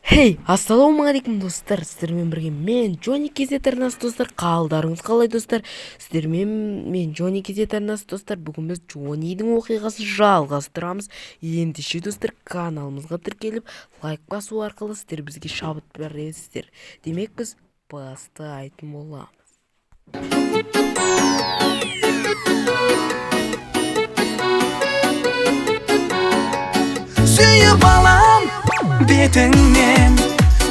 Ассалаумағалейкум достар, сіздермен бірге мен Джонни Кезетернас достар. Қалдарыңыз қалай достар? Сіздермен мен Джонни Кезетернас достар. Бүгін біз Джоннидің оқиғасын жалғастырамыз. Ендеше достар, каналымызға тіркеліп лайк басу арқылы сіздер бізге шабыт бересіздер. Демек біз бастайтын боламыз. Сүйіп алам бетіңнен,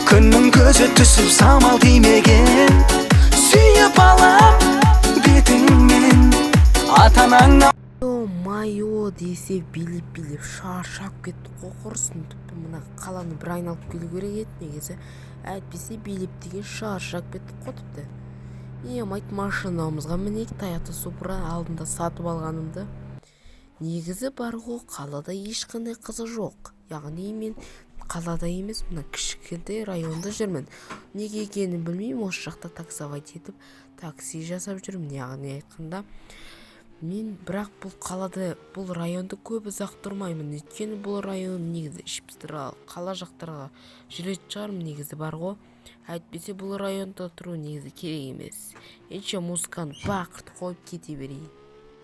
күннің көзі түсіп самал тимеген. Сүйіп алам бетіңнен, ата-анаңнан Майо десе билеп шаршап кетті. Қоқырсын тіпті мына қаланы бір айналып келу керек еді негізі. Әйтпесе билеп деген шаршап кетті қотыпты. Айт машинамызға мінейік. Тойота Supra алдында сатып алғанымды. Негізі бар ғой, қалада ешқандай қызы жоқ. Яғни мен қалада емес, мына кішкентай районда жүрмін. Неге екенін білмеймін, осы жақта таксовать етіп такси жасап жүрмін. Яғни айтқанда мен бірақ бұл қалада, бұл районда көп ұзақ тұрмаймын. Өйткені бұл район негізі Шипстра қала жақтарға жүретін шығармын негізі бар ғой. Әйтпесе бұл районда тұру негізі керек емес. Ендеше музыканы бақырт қойып кете берейін.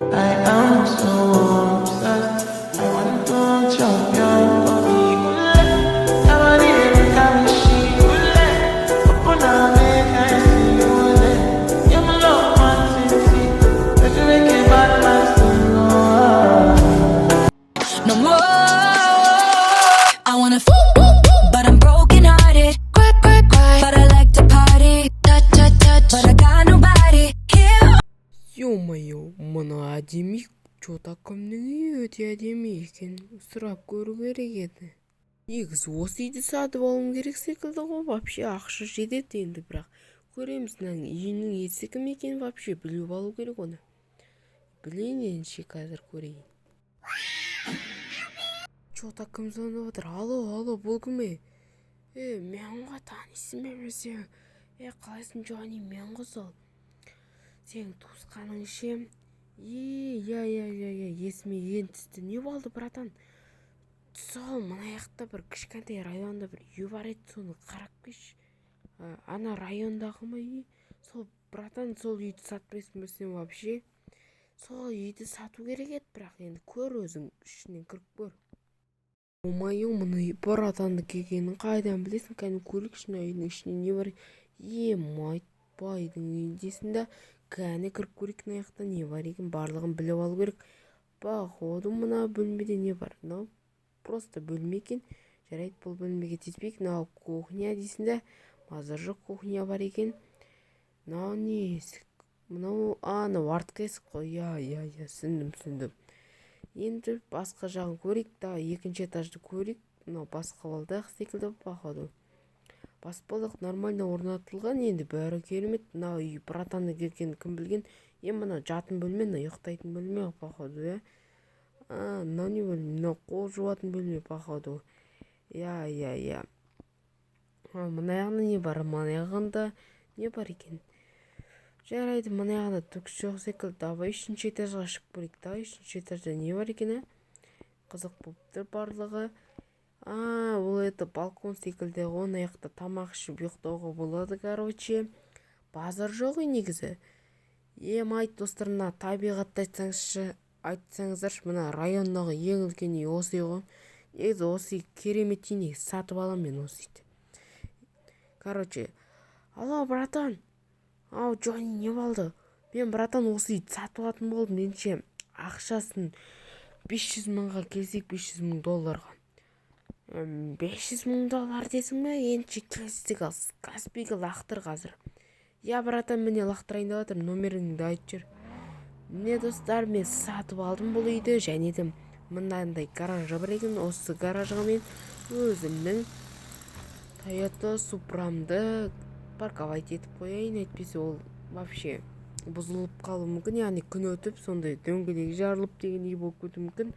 I am so obsessed. I want to chop your body. Somebody every time you see you, open up and I see you. You're my love, man, sissy. Let's make it bad, man, No more. I wanna but I'm broken hearted. Cry, but I like to party. Touch, but I got nobody here. Ё-моё, мына әдемі, чота кімнің үйі өте әдемі екен. Сұрап көру керек еді. Негізі осы үйді сатып алуым керек секілді ғой. Вообще ақша жетеді енді, бірақ көреміз үйінің иесі кім екенін вообще біліп алу керек оны. Білейін ендеше қазір көрейін. Чота кім звонып отыр? Алло, бұл кім? Мен ғой, танисың ба сен? Қалайсың Джонни? Мен ғой сол. Сен туысқаның ше? Есіме енді түсті. Не болды, братан? Сол, мына жақта бір кішкентай районда бір үй бар еді, соны қарап келші. Ана райондағы ма үй? Сол, братан, сол үйді сатпайсың ба сен вообще? Сол үйді сату керек еді, бірақ енді көр өзің, ішінен кіріп көр. Омайо, мұны братанды келгенін қайдан білесің? Кәні көлік үйдің ішіне не бар? Байдың үйіндесінде кәне кіріп көрейік, мына жақта не бар екен, барлығын біліп алу керек. Походу мына бөлмеде не бар? Просто бөлме екен. Жарайды, бұл бөлмеге тиіспейік. Мынау кухня дейсінде, мазар жоқ кухня бар екен. Мынау не есік? Мынау артқы есік қой. Түсіндім. Енді басқа жағын көрейік, екінші этажды көрейік. Мынау баспалдақ секілді походу. Баспалдақ нормально орнатылған, енді бәрі керемет. Мынау үй братаны келген кім білген? Мына жатын бөлме, ұйықтайтын бөлме походу, мынау не бөлме? Мынау қол жуатын бөлме походу. Мына жағында не бар? Мына жағында не бар екен? Жарайды, мына жағында түк жоқ секілді. Давай үшінші этажға шығып көрейік. Үшінші этажда не бар екен? Қызық болыптыр барлығы. Ол балкон секілді ғой, мына жақта тамақ ішіп ұйықтауға болады, короче. Базар жоқ үй негізі. Айт достар, мына табиғатты айтсаңыздаршы, мына райондағы ең үлкен үй осы үй ғой. Негізі осы үй керемет үй, негізі сатып алам мен осы үйді. Короче, алло, братан. Джонни, не болды? Мен, братан, осы үйді сатып алатын болдым. Менше ақшасын 500 мыңға келсек, 500 мың долларға. 500 мың доллар десің бе? Енші келсек ал, Каспийге лақтыр қазір. Братан, міне лақтырайын деп жатыр, номеріңді айтып жүр. Міне достар, мен сатып алдым бұл үйді, және де мынандай гаражы бар екен. Осы гаражға мен өзімнің Toyota Supra'мды парковать етіп қояйын. Әйтпесе ол вообще бұзылып қалуы мүмкін, яғни күн өтіп сондай дөңгелегі жарылып деген үй болып кетуі мүмкін.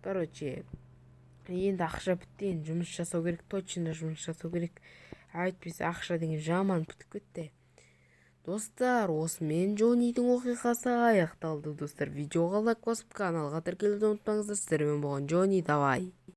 Короче, енді ақша бітті, енді жұмыс жасау керек, точно жұмыс жасау керек. Әйтпесе ақша деген жаман бітіп кетті. Достар, осымен Джоннидің оқиғасы аяқталды. Достар, видеоға лайк басып, каналға тіркелуді ұмытпаңыздар. Сіздермен болған Джонни, давай!